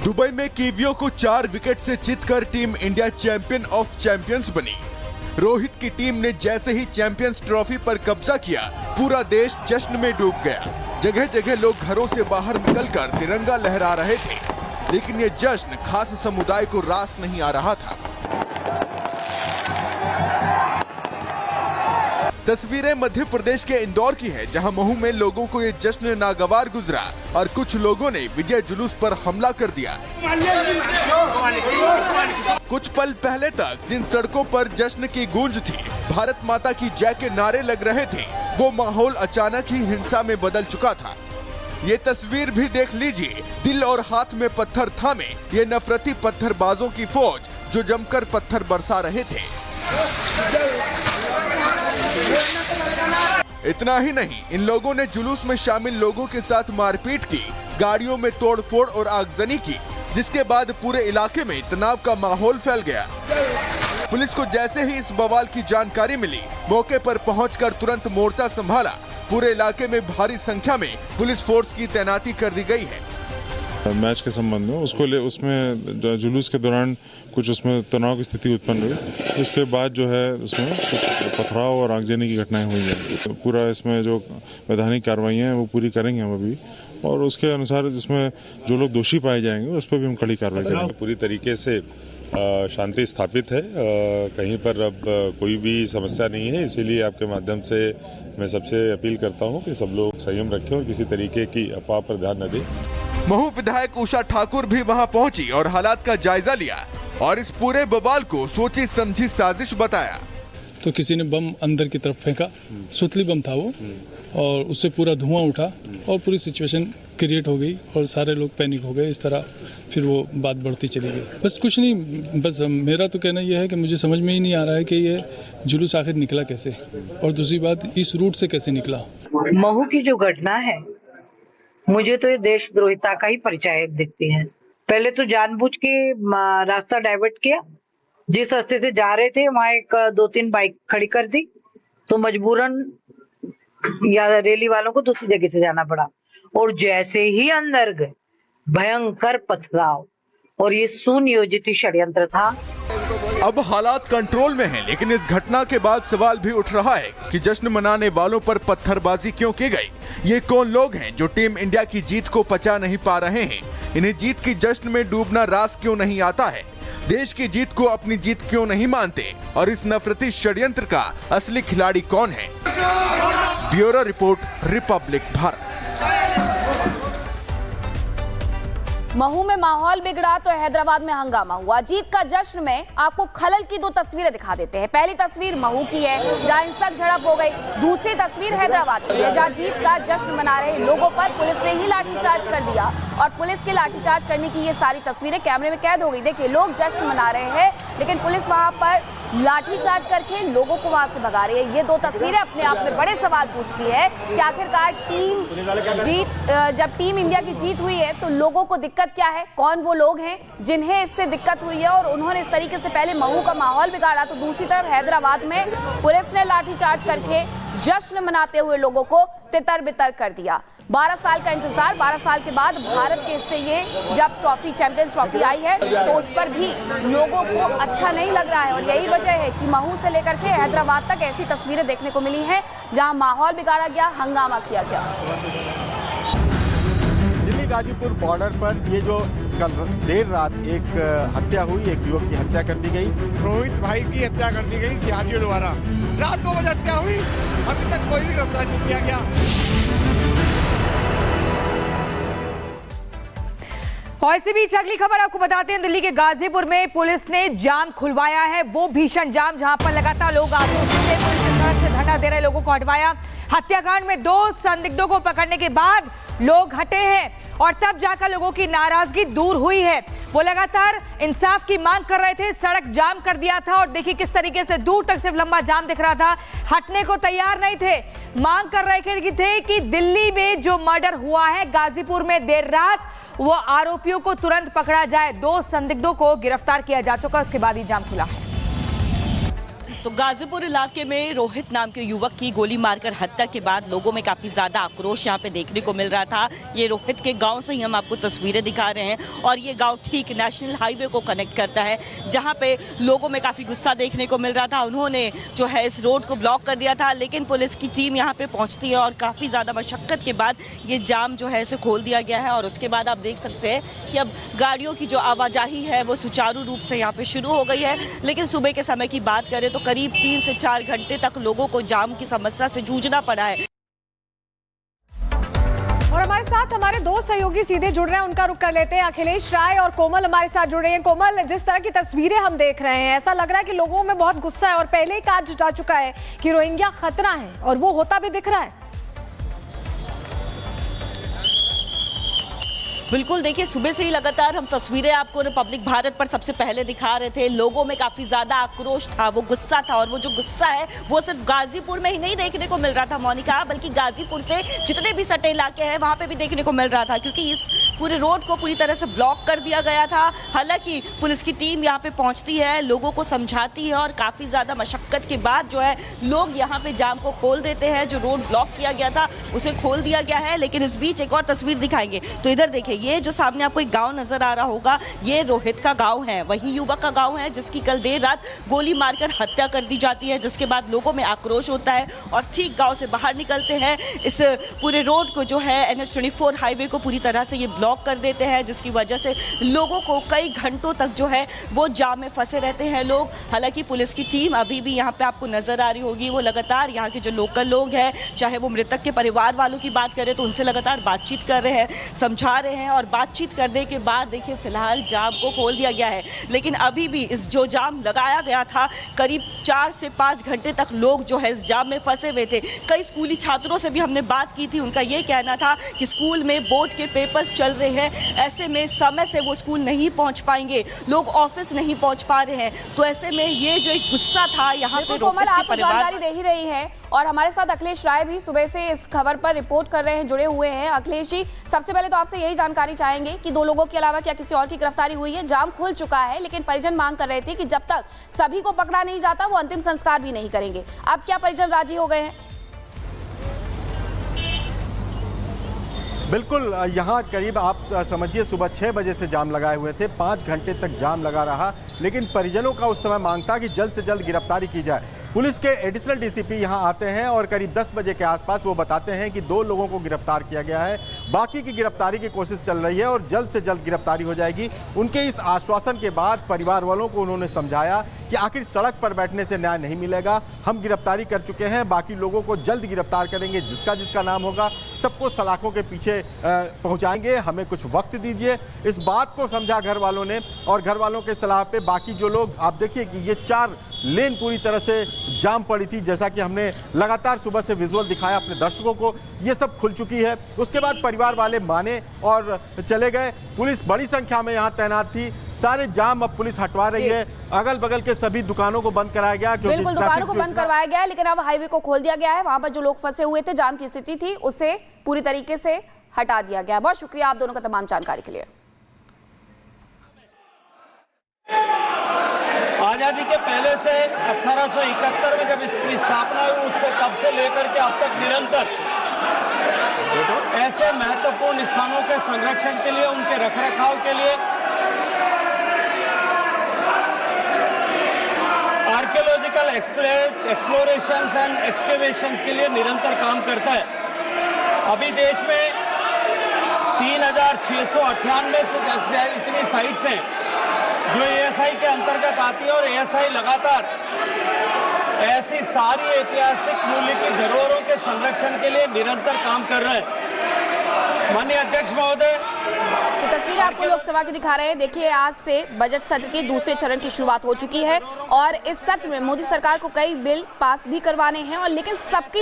Dubai में कीवियों को 4 wicket से जीतकर team India champion of champions बनी। रोहित की टीम ने जैसे ही चैंपियंस ट्रॉफी पर कब्जा किया, पूरा देश जश्न में डूब गया। जगह जगह लोग घरों से बाहर निकलकर तिरंगा लहरा रहे थे, लेकिन ये जश्न खास समुदाय को रास नहीं आ रहा था। तस्वीरें मध्य प्रदेश के इंदौर की है, जहां महू में लोगों को ये जश्न नागवार गुजरा और कुछ लोगों ने विजय जुलूस पर हमला कर दिया। कुछ पल पहले तक जिन सड़कों पर जश्न की गूंज थी, भारत माता की जय के नारे लग रहे थे, वो माहौल अचानक ही हिंसा में बदल चुका था। ये तस्वीर भी देख लीजिए। दिल और हाथ में पत्थर थामे ये नफरती पत्थरबाजों की फौज जो जमकर पत्थर बरसा रहे थे। इतना ही नहीं, इन लोगों ने जुलूस में शामिल लोगों के साथ मारपीट की, गाड़ियों में तोड़फोड़ और आगजनी की, जिसके बाद पूरे इलाके में तनाव का माहौल फैल गया। पुलिस को जैसे ही इस बवाल की जानकारी मिली, मौके पर पहुंचकर तुरंत मोर्चा संभाला। पूरे इलाके में भारी संख्या में पुलिस फोर्स की तैनाती कर दी गई है। मैच के संबंध में उसमें जुलूस के दौरान कुछ उसमें तनाव की स्थिति उत्पन्न हुई। उसके बाद जो है उसमें कुछ पथराव और आगजनी की घटनाएं हुई हैं। पूरा इसमें जो वैधानिक कार्रवाइयाँ हैं वो पूरी करेंगे हम अभी, और उसके अनुसार जिसमें जो लोग दोषी पाए जाएंगे उस पर भी हम कड़ी कार्रवाई करेंगे। पूरी तरीके से शांति स्थापित है, कहीं पर अब कोई भी समस्या नहीं है। इसीलिए आपके माध्यम से मैं सबसे अपील करता हूं कि सब लोग संयम रखें और किसी तरीके की अफवाह पर ध्यान न दें। महू विधायक उषा ठाकुर भी वहां पहुंची और हालात का जायजा लिया और इस पूरे बवाल को सोची समझी साजिश बताया। तो किसी ने बम अंदर की तरफ फेंका, सुतली बम था वो, और उससे पूरा धुआं उठा और पूरी सिचुएशन क्रिएट हो गई और सारे लोग पैनिक हो गए। इस तरह फिर वो बात बढ़ती चली गई। बस कुछ नहीं, बस मेरा तो कहना यह है कि मुझे समझ में ही नहीं आ रहा है कि ये जुलूस आखिर निकला कैसे, और दूसरी बात इस रूट से कैसे निकला। महू की जो घटना है, मुझे तो ये देशद्रोहिता का ही परिचय दिखती है। पहले तो जानबूझ के रास्ता डाइवर्ट किया, जिस रास्ते से जा रहे थे वहाँ एक 2-3 बाइक खड़ी कर दी, तो मजबूरन या रैली वालों को दूसरी जगह से जाना पड़ा। और जैसे ही अंदर गए, भयंकर पथराव, और ये सुनियोजित षड्यंत्र था। अब हालात कंट्रोल में हैं, लेकिन इस घटना के बाद सवाल भी उठ रहा है कि जश्न मनाने वालों पर पत्थरबाजी क्यों की गई। ये कौन लोग हैं जो टीम इंडिया की जीत को पचा नहीं पा रहे हैं? इन्हें जीत की जश्न में डूबना रास क्यों नहीं आता है? देश की जीत को अपनी जीत क्यों नहीं मानते? और इस नफरती षड्यंत्र का असली खिलाड़ी कौन है? Bureau report, Republic Bharat. Mhow में माहौल बिगड़ा तो हैदराबाद में हंगामा हुआ। जीत का जश्न में आपको खलल की 2 तस्वीरें दिखा देते हैं। पहली तस्वीर महू की है, जहां हिंसक झड़प हो गई। दूसरी तस्वीर हैदराबाद की है, जहां जीत का जश्न मना रहे लोगों पर पुलिस ने ही लाठीचार्ज कर दिया। और पुलिस के लाठीचार्ज करने की ये सारी तस्वीरें कैमरे में कैद हो गई। देखिए, लोग जश्न मना रहे हैं, लेकिन पुलिस वहां पर लाठीचार्ज करके लोगों को वहां से भगा रही है। ये 2 तस्वीरें अपने आप में बड़े सवाल पूछती है कि आखिरकार जब टीम इंडिया की जीत हुई है तो लोगों को दिक्कत क्या है? कौन वो लोग हैं जिन्हें इससे दिक्कत हुई है और उन्होंने इस तरीके से पहले महू का माहौल बिगाड़ा, तो दूसरी तरफ हैदराबाद में पुलिस ने लाठीचार्ज करके जश्न मनाते हुए लोगों को तितर बितर कर दिया। 12 साल का इंतजार, 12 साल के बाद भारत के हिस्से ये जब ट्रॉफी, चैंपियंस ट्रॉफी आई है, तो उस पर भी लोगों को अच्छा नहीं लग रहा है। और यही वजह है कि महू से लेकर के हैदराबाद तक ऐसी तस्वीरें देखने को मिली हैं जहां माहौल बिगाड़ा गया, हंगामा किया गया। दिल्ली गाजीपुर बॉर्डर पर ये जो कल देर रात एक हत्या हुई, एक युवक की हत्या कर दी गई। रोहित भाई की हत्या कर दी गई जिहादियों द्वारा। रात 2 बजे हत्या हुई, अभी तक कोई भी गिरफ्तार नहीं किया गया। और इसी बीच अगली खबर आपको बताते हैं, दिल्ली के गाजीपुर में पुलिस ने जाम खुलवाया है। वो भीषण जाम जहां पर लगातार लोग आक्रोशित थे, पुलिस ने सड़क से धरना दे रहे लोगों को हटवाया। हत्याकांड में 2 संदिग्धों को पकड़ने के बाद लोग हटे हैं और तब जाकर लोगों की नाराजगी दूर हुई है। वो लगातार इंसाफ की मांग कर रहे थे, सड़क जाम कर दिया था और देखिए किस तरीके से दूर तक सिर्फ लंबा जाम दिख रहा था। हटने को तैयार नहीं थे, मांग कर रहे थे कि दिल्ली में जो मर्डर हुआ है गाजीपुर में देर रात, वो आरोपियों को तुरंत पकड़ा जाए। 2 संदिग्धों को गिरफ्तार किया जा चुका, उसके बाद ही जाम खुला है। तो गाजीपुर इलाके में रोहित नाम के युवक की गोली मारकर हत्या के बाद लोगों में काफ़ी ज़्यादा आक्रोश यहाँ पे देखने को मिल रहा था। ये रोहित के गांव से ही हम आपको तस्वीरें दिखा रहे हैं और ये गांव ठीक नेशनल हाईवे को कनेक्ट करता है, जहाँ पे लोगों में काफ़ी गुस्सा देखने को मिल रहा था। उन्होंने जो है इस रोड को ब्लॉक कर दिया था, लेकिन पुलिस की टीम यहाँ पे पहुँचती है और काफ़ी ज़्यादा मशक्क़त के बाद ये जाम जो है इसे खोल दिया गया है। और उसके बाद आप देख सकते हैं कि अब गाड़ियों की जो आवाजाही है वो सुचारू रूप से यहाँ पे शुरू हो गई है। लेकिन सुबह के समय की बात करें तो करीब 3 से 4 घंटे तक लोगों को जाम की समस्या से जूझना पड़ा है। और हमारे साथ हमारे दो सहयोगी सीधे जुड़ रहे हैं, उनका रुख कर लेते हैं। अखिलेश राय और कोमल हमारे साथ जुड़ रहे हैं। कोमल, जिस तरह की तस्वीरें हम देख रहे हैं, ऐसा लग रहा है कि लोगों में बहुत गुस्सा है और पहले ही कहा जा चुका है कि रोहिंग्या खतरा है और वो होता भी दिख रहा है। बिल्कुल, देखिए सुबह से ही लगातार हम तस्वीरें आपको रिपब्लिक भारत पर सबसे पहले दिखा रहे थे। लोगों में काफ़ी ज़्यादा आक्रोश था, वो गुस्सा था और वो जो गुस्सा है वो सिर्फ गाजीपुर में ही नहीं देखने को मिल रहा था मोनिका, बल्कि गाजीपुर से जितने भी सटे इलाके हैं वहाँ पे भी देखने को मिल रहा था, क्योंकि इस पूरे रोड को पूरी तरह से ब्लॉक कर दिया गया था। हालांकि पुलिस की टीम यहाँ पे पहुँचती है, लोगों को समझाती है और काफ़ी ज़्यादा मशक्क़त के बाद जो है लोग यहाँ पे जाम को खोल देते हैं। जो रोड ब्लॉक किया गया था उसे खोल दिया गया है। लेकिन इस बीच एक और तस्वीर दिखाएंगे, तो इधर देखिए, ये जो सामने आपको एक गांव नजर आ रहा होगा, ये रोहित का गांव है, वही युवक का गांव है जिसकी कल देर रात गोली मारकर हत्या कर दी जाती है, जिसके बाद लोगों में आक्रोश होता है और ठीक गांव से बाहर निकलते हैं। इस पूरे रोड को जो है NH-24 हाईवे को पूरी तरह से ये ब्लॉक कर देते हैं, जिसकी वजह से लोगों को कई घंटों तक जो है वो जाम में फंसे रहते हैं लोग। हालांकि पुलिस की टीम अभी भी यहाँ पे आपको नजर आ रही होगी, वो लगातार यहाँ के जो लोकल लोग हैं, चाहे वो मृतक के परिवार वालों की बात करें तो उनसे लगातार बातचीत कर रहे हैं, समझा रहे हैं और बातचीत करने के बाद देखिए फिलहाल जाम को खोल दिया गया है। लेकिन अभी भी इस जो जाम लगाया गया था, करीब 4 से 5 घंटे तक लोग जो है इस जाम में फंसे हुए थे। कई स्कूली छात्रों से भी हमने बात की थी, उनका ये कहना था कि स्कूल में बोर्ड के पेपर्स चल रहे हैं, ऐसे में समय से वो स्कूल नहीं पहुंच पाएंगे, लोग ऑफिस नहीं पहुंच पा रहे हैं। तो ऐसे में ये जो एक गुस्सा था यहाँ पे कोमल, आप जानकारी दे ही रही है और हमारे साथ अखिलेश राय भी सुबह से इस खबर पर रिपोर्ट कर रहे हैं, जुड़े हुए हैं। अखिलेश जी, सबसे पहले तो आपसे यही जानकारी चाहेंगे कि 2 लोगों के अलावा क्या किसी और की गिरफ्तारी हुई है? जाम खुल चुका है, लेकिन परिजन मांग कर रहे थे कि जब तक सभी को पकड़ा नहीं जाता वो अंतिम संस्कार भी नहीं करेंगे। अब क्या परिजन राजी हो गए हैं? बिल्कुल, यहाँ करीब आप समझिए सुबह 6 बजे से जाम लगाए हुए थे, 5 घंटे तक जाम लगा रहा, लेकिन परिजनों का उस समय मांग था कि जल्द से जल्द गिरफ्तारी की जाए। पुलिस के एडिशनल डीसीपी यहाँ आते हैं और करीब 10 बजे के आसपास वो बताते हैं कि 2 लोगों को गिरफ्तार किया गया है, बाकी की गिरफ्तारी की कोशिश चल रही है और जल्द से जल्द गिरफ्तारी हो जाएगी। उनके इस आश्वासन के बाद परिवार वालों को उन्होंने समझाया कि आखिर सड़क पर बैठने से न्याय नहीं मिलेगा, हम गिरफ्तारी कर चुके हैं, बाकी लोगों को जल्द गिरफ्तार करेंगे, जिसका जिसका नाम होगा सबको सलाखों के पीछे पहुंचाएंगे, हमें कुछ वक्त दीजिए। इस बात को समझा घर वालों ने और घर वालों के सलाह पे बाकी जो लोग, आप देखिए कि ये 4 लेन पूरी तरह से जाम पड़ी थी, जैसा कि हमने लगातार सुबह से विजुअल दिखाया अपने दर्शकों को, ये सब खुल चुकी है। उसके बाद परिवार वाले माने और चले गए। पुलिस बड़ी संख्या में यहाँ तैनात थी, सारे जाम अब पुलिस हटवा रही है, अगल बगल के सभी दुकानों को बंद कराया गया। बिल्कुल, दुकानों को बंद करवाया गया है, लेकिन अब हाईवे को खोल दिया गया है। वहां पर जो लोग फंसे हुए थे, जाम की स्थिति थी, उसे पूरी तरीके से हटा दिया गया। बहुत शुक्रिया आप दोनों का तमाम जानकारी के लिए। आज़ादी के पहले से 1871 में जब इसकी स्थापना हुई, उससे तब से लेकर के अब तक निरंतर ऐसे महत्वपूर्ण स्थानों के संरक्षण के लिए, उनके रखरखाव के लिए आर्कियोलॉजिकल एक्सप्लोरेशन एंड एक्सकेवेशन के लिए निरंतर काम करता है। अभी देश में 3698 से इतनी साइट्स हैं जो ASI के अंतर्गत आती है और ASI लगातार ऐसी सारी ऐतिहासिक मूल्य की धरोहरों के संरक्षण के लिए निरंतर काम कर रहा है। माननीय अध्यक्ष महोदय, तो तस्वीर आपको लोकसभा की दिखा रहे हैं। देखिए, आज से बजट सत्र के दूसरे चरण की शुरुआत हो चुकी है और इस सत्र में मोदी सरकार को कई बिल पास भी करवाने हैं, और लेकिन सबकी